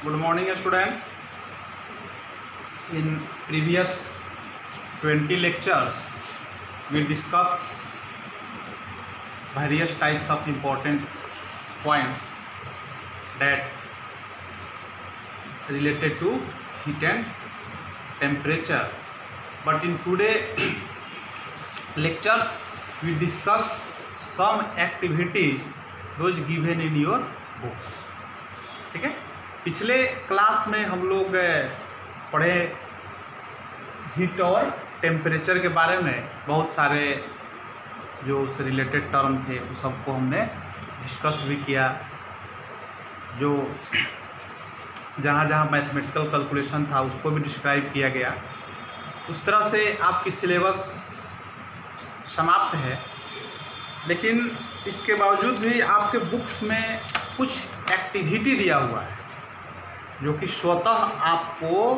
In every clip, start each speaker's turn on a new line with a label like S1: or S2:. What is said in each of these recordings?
S1: Good morning, students. In previous 20 lectures, we discuss various types of important points that related to heat and temperature. But in today lectures, we discuss some activities those given in your books. ठीक है, पिछले class में हम लोग पढ़े heat और temperature के बारे में। बहुत सारे जो उससे रिलेटेड टर्म थे उस सबको हमने डिस्कस भी किया। जो जहाँ जहाँ मैथमेटिकल कैलकुलेशन था उसको भी डिस्क्राइब किया गया। उस तरह से आपकी सिलेबस समाप्त है, लेकिन इसके बावजूद भी आपके बुक्स में कुछ एक्टिविटी दिया हुआ है जो कि स्वतः आपको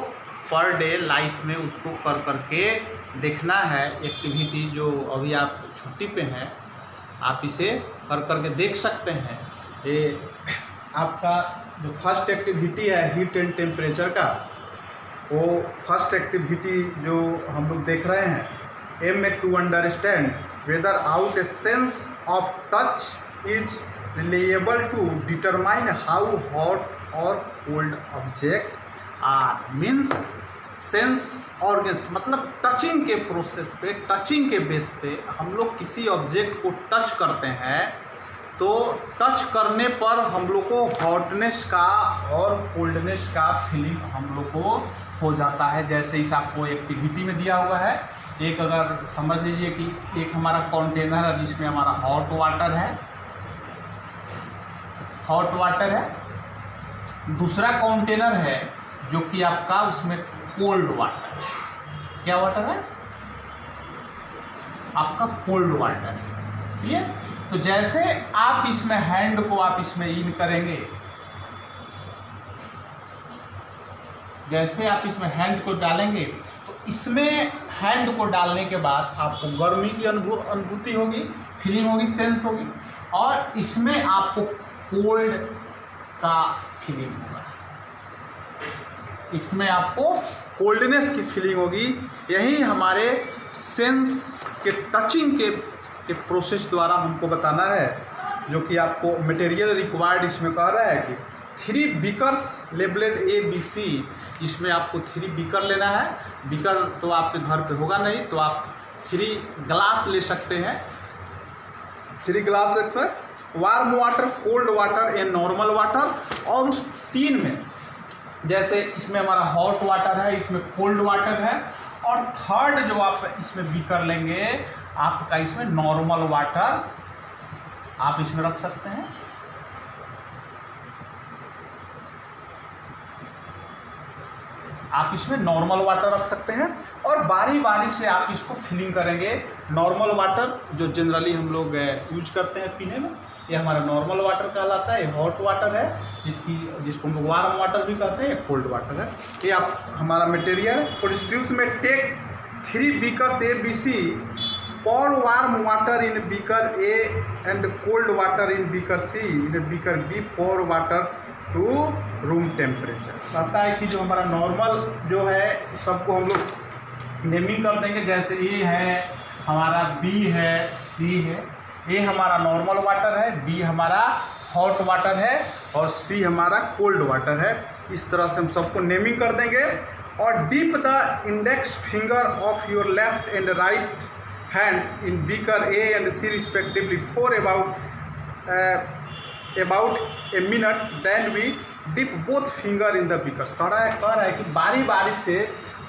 S1: पर डे लाइफ में उसको कर करके देखना है। एक्टिविटी जो अभी आप छुट्टी पे हैं, आप इसे कर करके देख सकते हैं। ये आपका जो फर्स्ट एक्टिविटी है हीट एंड टेम्परेचर का, वो फर्स्ट एक्टिविटी जो हम लोग देख रहे हैं, aim a to understand whether out a sense of touch is reliable to determine how hot or cold object are। Means sense organs मतलब टचिंग के प्रोसेस पे, टचिंग के बेस पे हम लोग किसी ऑब्जेक्ट को टच करते हैं तो टच करने पर हम लोग को हॉटनेस का और कोल्डनेस का फीलिंग हम लोग को हो जाता है। जैसे इस आपको एक्टिविटी में दिया हुआ है, एक अगर समझ लीजिए कि एक हमारा कंटेनर है जिसमें हमारा हॉट वाटर है, दूसरा कंटेनर है जो कि आपका उसमें कोल्ड वाटर है। क्या वाटर है? आपका कोल्ड वाटर है। ठीक है, तो जैसे आप इसमें हैंड को आप इसमें इन करेंगे, जैसे आप इसमें हैंड को डालेंगे तो इसमें हैंड को डालने के बाद आपको गर्मी की अनुभूति होगी, फीलिंग होगी, सेंस होगी, और इसमें आपको कोल्ड का फीलिंग होगा, इसमें आपको कोल्डनेस की फीलिंग होगी। यही हमारे सेंस के टचिंग के प्रोसेस द्वारा हमको बताना है, जो कि आपको मटेरियल रिक्वायर्ड इसमें कह रहा है कि 3 बीकर्स लेबलेड ए बी सी। इसमें आपको 3 बीकर लेना है। बीकर तो आपके घर पे होगा नहीं, तो आप 3 ग्लास ले सकते हैं। 3 ग्लास ले सकते, warm water, cold water and normal water. और उस 3 में जैसे इसमें हमारा हॉट वाटर है, इसमें कोल्ड वाटर है, और थर्ड जो आप इसमें बीकर लेंगे आपका इसमें नॉर्मल वाटर आप इसमें रख सकते हैं। आप इसमें नॉर्मल वाटर रख सकते हैं और बारी बारी से आप इसको फिलिंग करेंगे। नॉर्मल वाटर जो जनरली हम लोग यूज करते हैं पीने में, ये हमारा नॉर्मल वाटर कहलाता है। हॉट वाटर है जिसको हम लोग वार्म वाटर भी कहते हैं, कोल्ड वाटर है। ये आप हमारा मटेरियल प्रोड्यूस में take 3 beakers A B C, pour warm water in beaker A and cold water in beaker C, in beaker B pour water to room temperature. कहता है कि जो हमारा नॉर्मल जो है सबको हम लोग नेमिंग कर देंगे। जैसे ए है हमारा, बी है, सी है। ए हमारा नॉर्मल वाटर है, बी हमारा हॉट वाटर है, और सी हमारा कोल्ड वाटर है। इस तरह से हम सबको नेमिंग कर देंगे। और dip the index finger of your left and right hands in beaker A and C respectively for about a minute, then we dip both finger in the beakers। कह रहा है कि बारी बारी से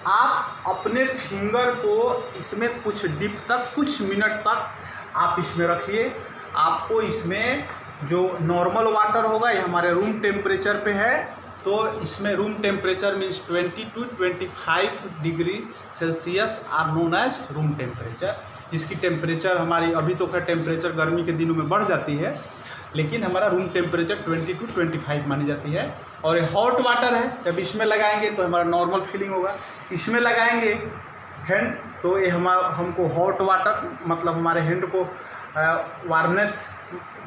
S1: आप अपने फिंगर को इसमें कुछ डिप तक, कुछ मिनट तक आप इसमें रखिए। आपको इसमें जो नॉर्मल वाटर होगा ये हमारे रूम टेम्परेचर पे है, तो इसमें room temperature means 20 to 25 degree Celsius are known as room temperature. इसकी टेम्परेचर हमारी अभी तो का टेम्परेचर गर्मी के दिनों में बढ़ जाती है, लेकिन हमारा रूम टेम्परेचर 20 to 25 मानी जाती है। और ये हॉट वाटर है, जब इसमें लगाएंगे तो हमारा नॉर्मल फीलिंग होगा। इसमें लगाएंगे हैंड तो ये हमको हॉट वाटर मतलब हमारे हैंड को वार्मनेस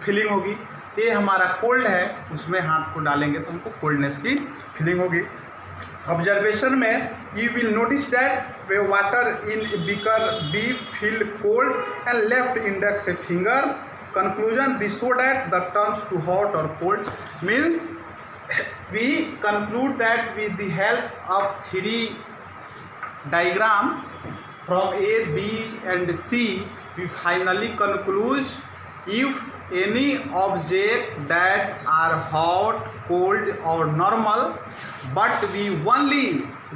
S1: फीलिंग होगी। ये हमारा कोल्ड है, उसमें हाथ को डालेंगे तो हमको कोल्डनेस की फीलिंग होगी। ऑब्जर्वेशन में you will notice that water in beaker be feel cold and left index a finger. Conclusion this show that the terms to hot और cold means we conclude that with the help of 3 diagrams from A, B and C, we finally conclude if any object that are hot, cold or normal, but we only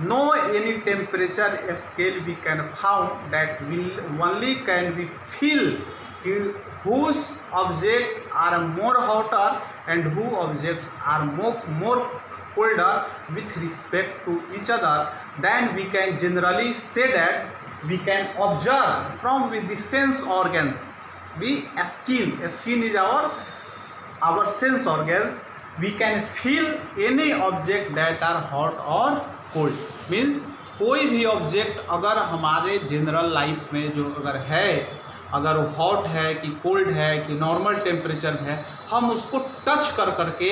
S1: know any temperature scale we can found that will only can be feel whose objects are more hotter and who objects are more colder with respect to each other, then we can generally say that we can observe from with the sense organs. Skin is our sense organs. We can feel any object that are hot or cold. Means कोई भी object अगर हमारे general life में जो अगर है, अगर वो हॉट है कि कोल्ड है कि नॉर्मल टेम्परेचर है, हम उसको टच कर करके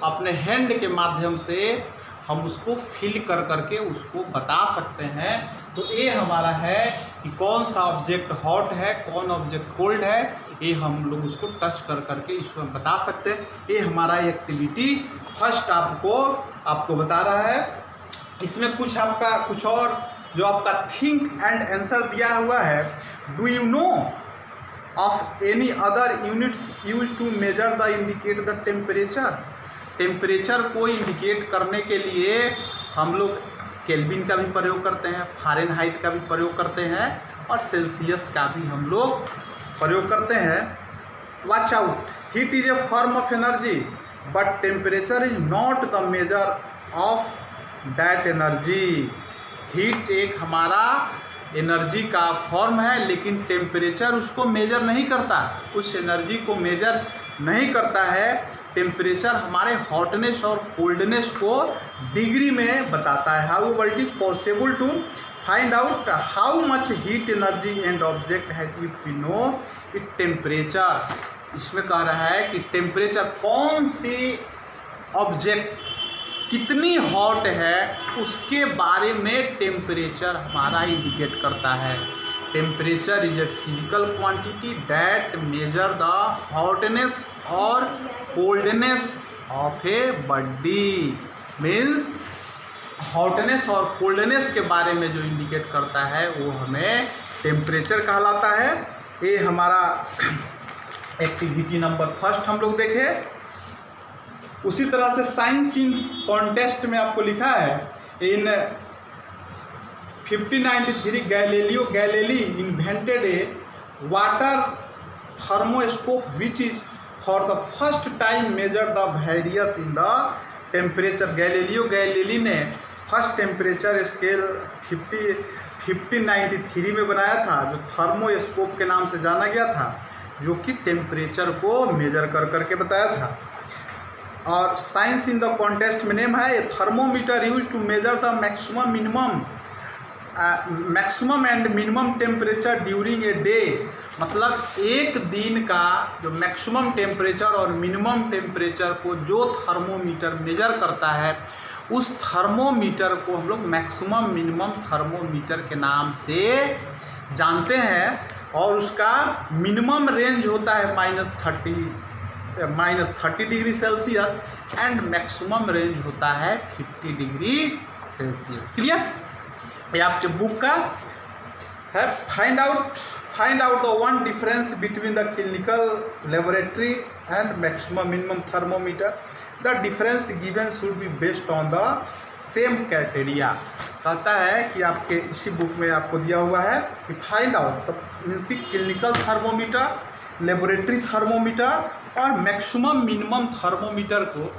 S1: अपने हैंड के माध्यम से हम उसको फील कर करके उसको बता सकते हैं। तो ये हमारा है कि कौन सा ऑब्जेक्ट हॉट है, कौन ऑब्जेक्ट कोल्ड है, ये हम लोग उसको टच कर करके इसको बता सकते हैं। ये हमारा एक्टिविटी फर्स्ट आपको बता रहा है। इसमें कुछ और जो आपका थिंक एंड आंसर दिया हुआ है, do you know of any other units use to measure the indicate the temperature. Temperature को इंडिकेट करने के लिए हम लोग केल्विन का भी प्रयोग करते हैं, फ़ारेनहाइट का भी प्रयोग करते हैं और सेल्सियस का भी हम लोग प्रयोग करते हैं। Watch out, heat is a form of energy but temperature is not the measure of that energy. Heat एक हमारा एनर्जी का फॉर्म है, लेकिन टेम्परेचर उसको मेजर नहीं करता, उस एनर्जी को मेजर नहीं करता है। टेम्परेचर हमारे हॉटनेस और कोल्डनेस को डिग्री में बताता है। How it is possible to find out how much heat energy and object है if we know it temperature. इसमें कह रहा है कि टेम्परेचर कौन सी ऑब्जेक्ट कितनी हॉट है उसके बारे में टेम्परेचर हमारा इंडिकेट करता है। Temperature is a physical quantity that measure the hotness और coldness of a body. Means hotness और कोल्डनेस के बारे में जो इंडिकेट करता है वो हमें टेम्परेचर कहलाता है। ये हमारा एक्टिविटी नंबर फर्स्ट हम लोग देखे। उसी तरह से साइंस इन कॉन्टेस्ट में आपको लिखा है इन 1593 Galileo invented A water thermoscope which is for the first time measure the various in the temperature. Galilei ने फर्स्ट टेम्परेचर स्केल 1593 में बनाया था, जो थर्मोस्कोप के नाम से जाना गया था, जो कि टेम्परेचर को मेजर कर करके बताया था। और साइंस इन द कॉन्टेस्ट में नेम है thermometer use to measure the maximum and minimum temperature during a day. मतलब एक दिन का जो मैक्सिमम टेम्परेचर और मिनिमम टेम्परेचर को जो थर्मोमीटर मेजर करता है, उस थर्मोमीटर को हम लोग मैक्सिमम मिनिमम थर्मोमीटर के नाम से जानते हैं। और उसका मिनिमम रेंज होता है -30 degree Celsius and maximum range होता है 50 डिग्री सेल्सियस। क्लियर? ये आपके बुक का है। Find out the one difference between the clinical laboratory and maximum minimum thermometer. The difference given should be based on the same criteria. कहता है कि आपके इसी बुक में आपको दिया हुआ है कि फाइंड आउट मीन्स कि क्लिनिकल थर्मोमीटर, लेबोरेटरी थर्मोमीटर और मैक्सिमम मिनिमम थर्मोमीटर को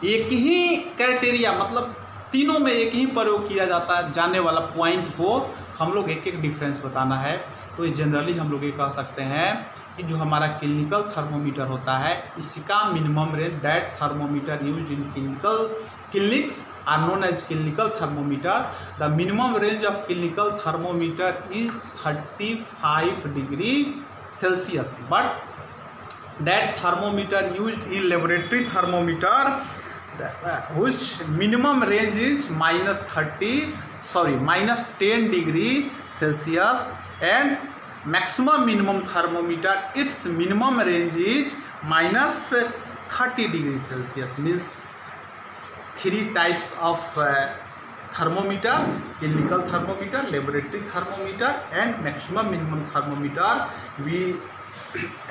S1: एक ही क्राइटेरिया, मतलब तीनों में एक ही प्रयोग किया जाता है, जाने वाला पॉइंट को हम लोग एक एक डिफरेंस बताना है। तो ये जनरली हम लोग ये कह सकते हैं कि जो हमारा क्लिनिकल थर्मोमीटर होता है, इसका minimum range that thermometer use in clinics are known as clinical thermometer. The minimum range of clinical thermometer is 35 degree Celsius, but that thermometer used in laboratory thermometer which minimum range is minus 10 degree Celsius and maximum minimum thermometer its minimum range is minus 30 degree Celsius. Means 3 types of thermometer: clinical thermometer, laboratory thermometer and maximum minimum thermometer. We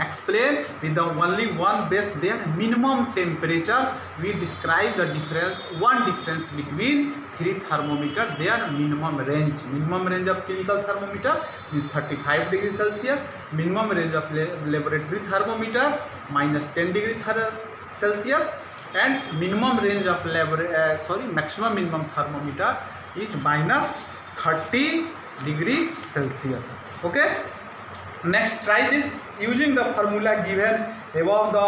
S1: explain with the only one base their minimum temperature. We describe the difference between 3 thermometer, their minimum range. Minimum range of clinical thermometer is 35 degree Celsius. Minimum range of laboratory thermometer minus 10 degree Celsius. And minimum range of maximum minimum thermometer is minus 30 degree Celsius. Okay. Next, try this using the formula given above. The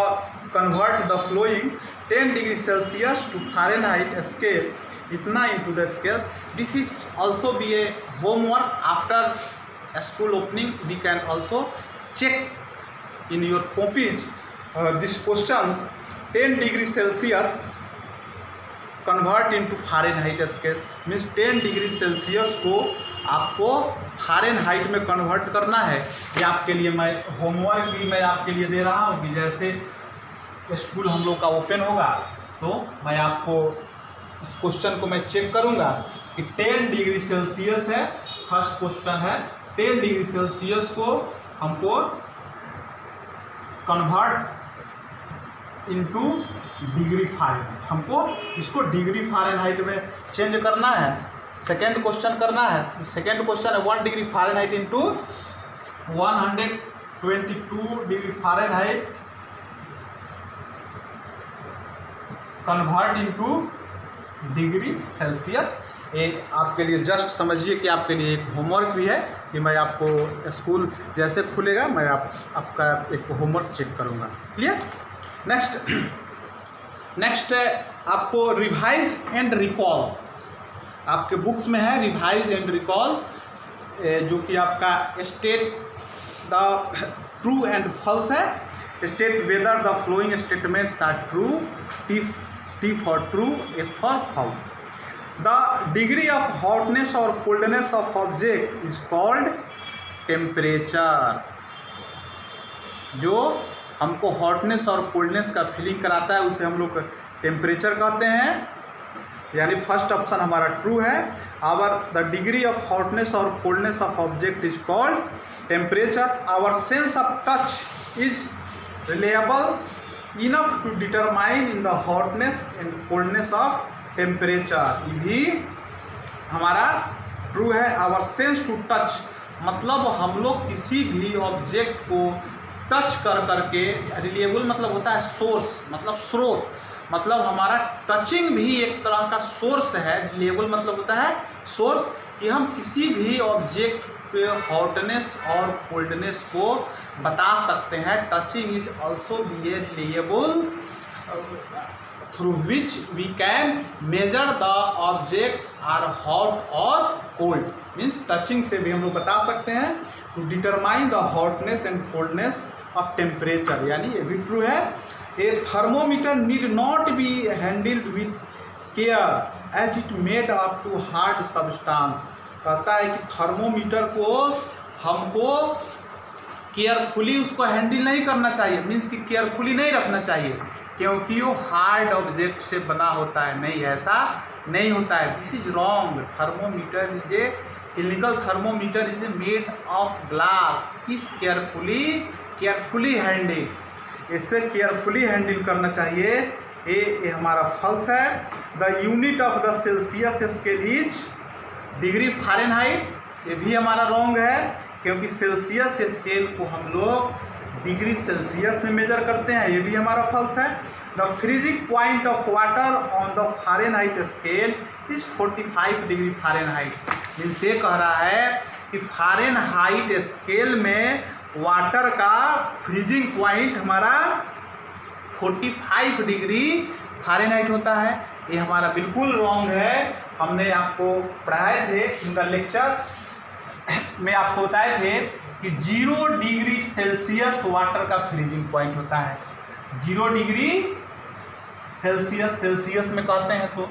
S1: convert the flowing 10 degree Celsius to Fahrenheit scale itna into the scale. This is also be a homework after a school opening. We can also check in your copies these questions. 10 degree Celsius convert into Fahrenheit scale means 10 degree Celsius को आपको Fahrenheit में convert करना है। ये आपके लिए मैं homework भी मैं आपके लिए दे रहा हूँ कि जैसे स्कूल हम लोग का ओपन होगा तो मैं आपको इस क्वेश्चन को मैं चेक करूँगा कि 10 डिग्री सेल्सियस है। फर्स्ट क्वेश्चन है 10 डिग्री सेल्सियस को हमको कन्वर्ट इनटू डिग्री फ़ारेनहाइट, हमको इसको डिग्री फ़ारेनहाइट में चेंज करना है। सेकेंड क्वेश्चन करना है। सेकेंड क्वेश्चन है 1 degree Fahrenheit into 122 degree Fahrenheit convert into degree Celsius. ये आपके लिए जस्ट समझिए कि आपके लिए एक होमवर्क भी है कि मैं आपको स्कूल जैसे खुलेगा मैं आपका एक होमवर्क चेक करूँगा। क्लियर। नेक्स्ट आपको रिवाइज एंड रिकॉल, आपके बुक्स में है रिवाइज एंड रिकॉल, जो कि आपका state the true and false है। State whether the following statements are true, T for true, F for false. The degree of hotness और coldness of object is called temperature. जो हमको hotness और coldness का feeling कराता है उसे हम लोग टेम्परेचर कहते हैं। यानी फर्स्ट ऑप्शन हमारा ट्रू है। Our the degree of hotness और coldness of object is called temperature. Our sense of touch is reliable enough to determine in the hotness and coldness of temperature. ये भी हमारा true है। Our sense to touch मतलब हम लोग किसी भी ऑब्जेक्ट को टच कर करके, रिलेबल मतलब होता है सोर्स, मतलब स्रोत, मतलब हमारा टचिंग भी एक तरह का सोर्स है। रिलेबल मतलब होता है सोर्स, कि हम किसी भी ऑब्जेक्ट पे हॉटनेस और कोल्डनेस को बता सकते हैं। Touching is also be a reliable through which we can measure the object are hot और कोल्ड। मीन्स टचिंग से भी हम लोग बता सकते हैं to determine the hotness and coldness of temperature, यानी ये भी ट्रू है। A thermometer need not be handled with care as it made up to hard substance. कहता है कि थर्मोमीटर को हमको केयरफुली उसको हैंडल नहीं करना चाहिए, मीन्स कि केयरफुली नहीं रखना चाहिए क्योंकि वो हार्ड ऑब्जेक्ट से बना होता है। नहीं, ऐसा नहीं होता है। This is wrong. Thermometer is a clinical thermometer is a made of glass. इस केयरफुली हैंडल, इसे केयरफुली हैंडल करना चाहिए। ये हमारा फॉल्स है। The unit of the Celsius scale is degree Fahrenheit. ये भी हमारा रॉन्ग है क्योंकि सेल्सियस स्केल को हम लोग डिग्री सेल्सियस में मेजर करते हैं। ये भी हमारा फॉल्स है। The freezing point of water on the Fahrenheit scale is 45 degree Fahrenheit. Means ये कह रहा है कि फ़ारेनहाइट स्केल में वाटर का फ्रीजिंग पॉइंट हमारा 45 डिग्री फ़ारेनहाइट होता है। ये हमारा बिल्कुल रॉन्ग है। हमने आपको पढ़ाए थे, उनका लेक्चर में आपको बताए थे कि 0 डिग्री सेल्सियस वाटर का फ्रीजिंग पॉइंट होता है। 0 डिग्री सेल्सियस में कहते हैं तो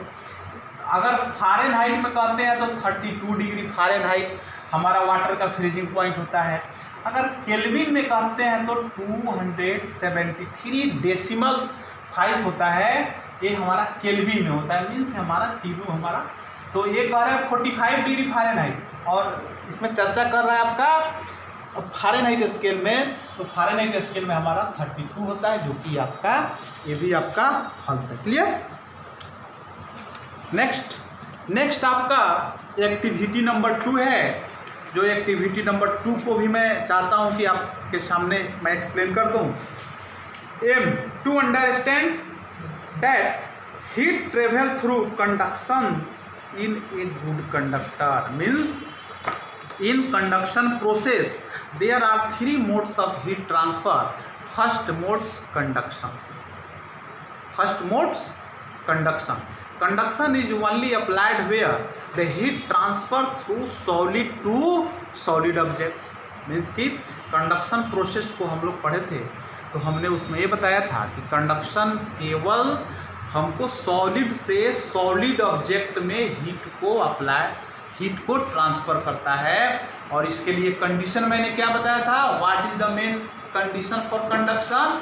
S1: अगर फ़ारेनहाइट में कहते हैं तो 32 डिग्री फ़ारेनहाइट हमारा वाटर का फ्रीजिंग पॉइंट होता है। अगर केल्विन में कहते हैं तो 273.5 होता है, ये हमारा केल्विन में होता है, मीन्स हमारा तीनों हमारा। तो एक बार है 45 डिग्री फ़ारेनहाइट, और इसमें चर्चा कर रहा है आपका फ़ारेनहाइट स्केल में, तो फ़ारेनहाइट स्केल में हमारा 32 होता है, जो कि आपका ये भी आपका फॉल्स है। क्लियर। नेक्स्ट आपका एक्टिविटी नंबर 2 है, जो एक्टिविटी नंबर 2 को भी मैं चाहता हूं कि आपके सामने मैं एक्सप्लेन कर दूं। Aim to understand that heat travel through conduction in a good conductor, means in conduction process there are 3 modes of heat transfer. First modes conduction Conduction is only applied where the heat transfer through solid to solid object, means कि conduction process को हम लोग पढ़े थे, तो हमने उसमें ये बताया था कि कंडक्शन केवल हमको सॉलिड से सॉलिड ऑब्जेक्ट में हीट को ट्रांसफ़र करता है। और इसके लिए कंडीशन मैंने क्या बताया था, what is the main condition for conduction?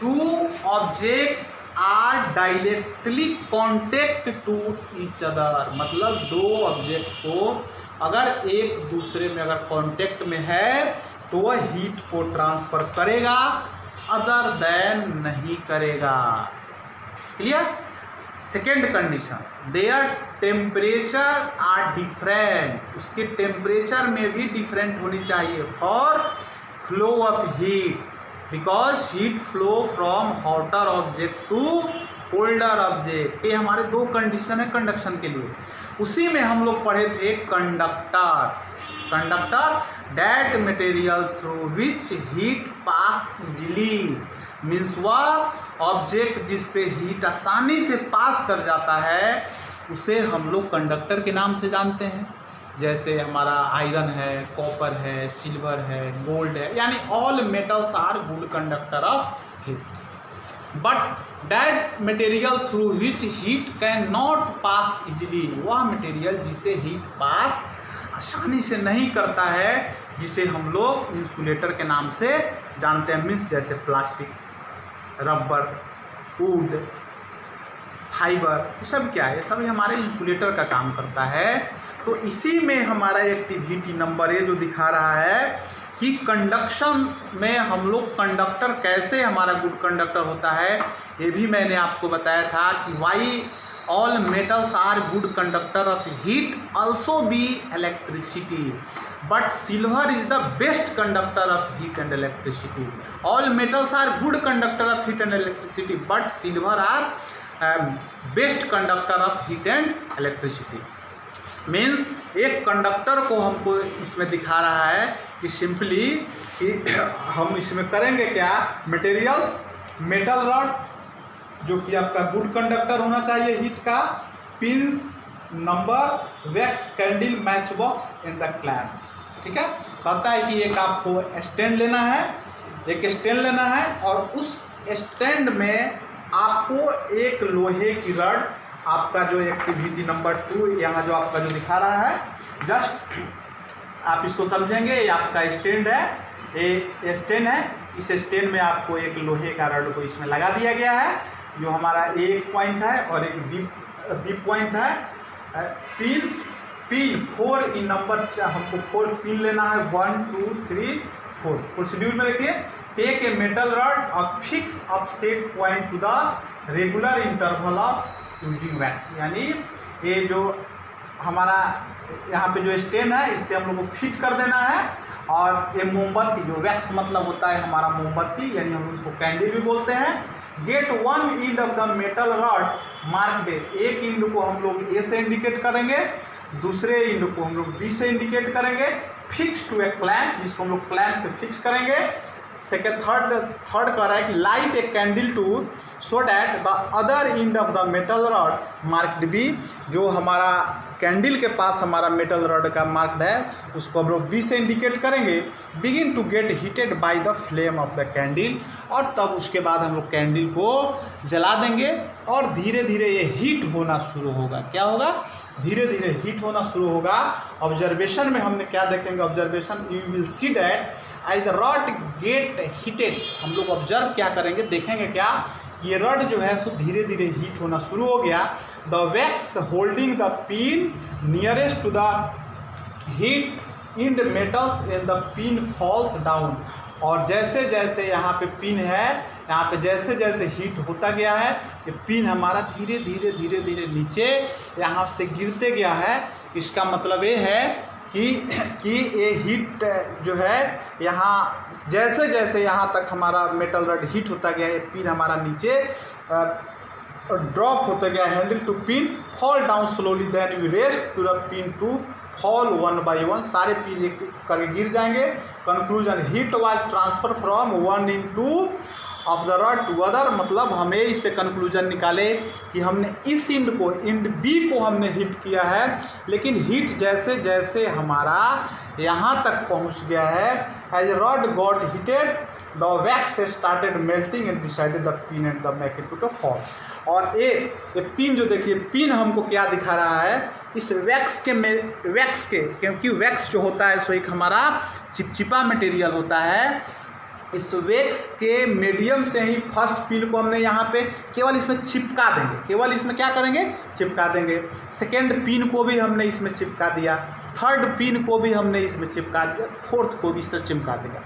S1: 2 objects are directly contact to each other, मतलब 2 ऑब्जेक्ट को अगर एक दूसरे में अगर कॉन्टेक्ट में है तो वह हीट को ट्रांसफर करेगा, अदर देन नहीं करेगा। Clear. Second condition, there temperature are different, उसके टेम्परेचर में भी डिफरेंट होनी चाहिए for flow of heat, because heat flow from hotter object to colder object. ये हमारे 2 कंडीशन है कंडक्शन के लिए। उसी में हम लोग पढ़े थे conductor that material through which heat pass easily, means वह ऑब्जेक्ट जिससे हीट आसानी से पास कर जाता है उसे हम लोग कंडक्टर के नाम से जानते हैं। जैसे हमारा आयरन है, कॉपर है, सिल्वर है, गोल्ड है, यानी all metals are good conductor of heat. But that material through which heat can not pass easily, वह मटेरियल जिसे हीट पास आसानी से नहीं करता है, जिसे हम लोग इंसुलेटर के नाम से जानते हैं, मीन्स जैसे प्लास्टिक, रबर, वुड, फाइबर, ये सब क्या है, ये सब हमारे इंसुलेटर का काम करता है। तो इसी में हमारा एक्टिविटी नंबर ए जो दिखा रहा है कि कंडक्शन में हम लोग कंडक्टर कैसे हमारा गुड कंडक्टर होता है, ये भी मैंने आपको बताया था कि why all metals are good conductor of heat also be electricity, but silver is the best conductor of heat and electricity. All metals are good conductor of heat and electricity, but silver are best conductor of heat and electricity. Means एक conductor को हमको इसमें दिखा रहा है कि simply कि हम इसमें करेंगे क्या, मटेरियल्स, मेटल रॉड जो कि आपका गुड कंडक्टर होना चाहिए हीट का, pins, number, wax, candle, match box and the clamp. ठीक है, कहता है कि एक आपको स्टैंड लेना है, एक स्टैंड लेना है, और उस स्टैंड में आपको एक लोहे की रड, आपका जो एक्टिविटी नंबर 2 यहाँ जो आपका जो दिखा रहा है, जस्ट आप इसको समझेंगे, ये आपका स्टैंड है, ये स्टैंड है, इस स्टैंड में आपको एक लोहे का रड को इसमें लगा दिया गया है, जो हमारा एक पॉइंट है और एक बी पॉइंट है। पिन 4 इन नंबर, हमको 4 पिन लेना है, 1 2 3 4। प्रोसीड्यूर में देखिए, टेक ए मेटल रॉड और fix up set point two the regular interval of using wax, यानी ये जो हमारा यहाँ पे जो स्टेन है इससे हम लोग को फिट कर देना है। और ये मोमबत्ती, जो वैक्स मतलब होता है हमारा मोमबत्ती, यानी हम उसको कैंडी भी बोलते हैं। Get 1 end of the metal rod marked, एक इंड को हम लोग ए से इंडिकेट करेंगे, दूसरे इंड को हम लोग बी से इंडिकेट करेंगे। फिक्स टू ए क्लैंप, जिसको हम लोग क्लैंप से फिक्स करेंगे। थर्ड कह रहा है कि light a candle to so that the other end of the metal rod marked B, जो हमारा कैंडल के पास हमारा मेटल रॉड का मार्क्ड है उसको हम लोग बी से इंडिकेट करेंगे, begin to get heated by the flame of the candle, और तब उसके बाद हम लोग कैंडल को जला देंगे और धीरे धीरे ये हीट होना शुरू होगा। क्या होगा? धीरे धीरे हीट होना शुरू होगा। ऑब्जर्वेशन में हमने क्या देखेंगे? Observation you will see that as the rod get heated, हम लोग ऑब्जर्व क्या करेंगे, देखेंगे क्या, ये रॉड जो है सो धीरे धीरे हीट होना शुरू हो गया। The wax holding the pin nearest to the heat end metals and the pin falls down, और जैसे जैसे यहाँ पे पिन है, यहाँ पे जैसे जैसे हीट होता गया है ये पिन हमारा धीरे धीरे नीचे यहाँ से गिरते गया है। इसका मतलब ये है कि ये हीट जो है यहाँ जैसे जैसे यहाँ तक हमारा मेटल रॉड हीट होता गया, ये पिन हमारा नीचे ड्रॉप होता गया, handle to pin fall down slowly, then we rest to the pin to fall one by one, सारे पिन एक करके गिर जाएंगे। Conclusion, heat was transfer from one into of the rod to other, मतलब हमें इससे कंक्लूजन निकाले कि हमने इस इंड को, इंड बी को हमने हीट किया है, लेकिन हीट जैसे जैसे हमारा यहाँ तक पहुँच गया है, as rod got heated the wax started melting and decided the pin and the make it to fall. और ये पिन जो देखिए, पिन हमको क्या दिखा रहा है, इस वैक्स के क्योंकि वैक्स जो होता है सो एक हमारा चिपचिपा मटेरियल होता है, इस वैक्स के मीडियम से ही फर्स्ट पिन को हमने यहाँ पे केवल इसमें चिपका देंगे, केवल इसमें क्या करेंगे, चिपका देंगे। सेकेंड पिन को भी हमने इसमें चिपका दिया, थर्ड पिन को भी हमने इसमें चिपका दिया, फोर्थ को भी इस तरह चिपका देगा।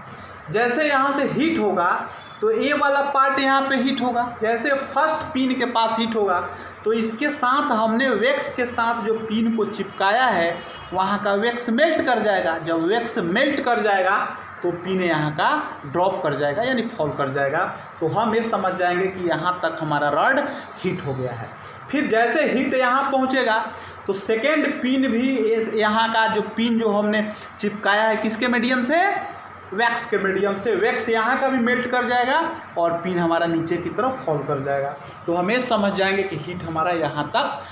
S1: जैसे यहाँ से हीट होगा तो ये वाला पार्ट यहाँ पे हीट होगा, जैसे फर्स्ट पिन के पास हीट होगा तो इसके साथ हमने वैक्स के साथ जो पिन को चिपकाया है वहाँ का वैक्स मेल्ट कर जाएगा। जब वैक्स मेल्ट कर जाएगा तो पिन यहाँ का ड्रॉप कर जाएगा, यानी फॉल कर जाएगा। तो हम ये समझ जाएंगे कि यहाँ तक हमारा रॉड हीट हो गया है। फिर जैसे हीट यहाँ पहुँचेगा तो सेकेंड पिन भी, यहाँ का जो पिन जो हमने चिपकाया है किसके मीडियम से, वैक्स के मीडियम से, वैक्स यहाँ का भी मेल्ट कर जाएगा और पिन हमारा नीचे की तरफ फॉल कर जाएगा। तो हम ये समझ जाएंगे कि हीट हमारा यहाँ तक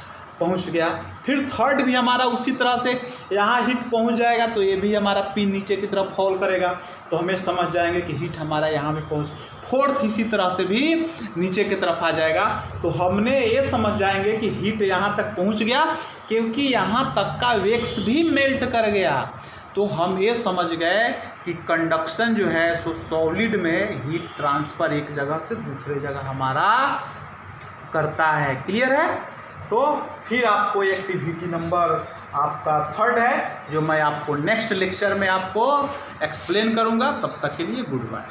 S1: पहुँच गया। फिर थर्ड भी हमारा उसी तरह से यहाँ हीट पहुँच जाएगा तो ये भी हमारा पिन नीचे की तरफ फॉल करेगा, तो हमें समझ जाएंगे कि हीट हमारा यहाँ पे पहुँच। फोर्थ इसी तरह से भी नीचे की तरफ आ जाएगा, तो हमने ये समझ जाएंगे कि हीट यहाँ तक पहुँच गया क्योंकि यहाँ तक का वैक्स भी मेल्ट कर गया। तो हम ये समझ गए कि कंडक्शन जो है सो सॉलिड में हीट ट्रांसफ़र एक जगह से दूसरे जगह हमारा करता है। क्लियर है? तो फिर आपको एक्टिविटी नंबर आपका थर्ड है जो मैं आपको नेक्स्ट लेक्चर में आपको एक्सप्लेन करूंगा। तब तक के लिए गुड बाय।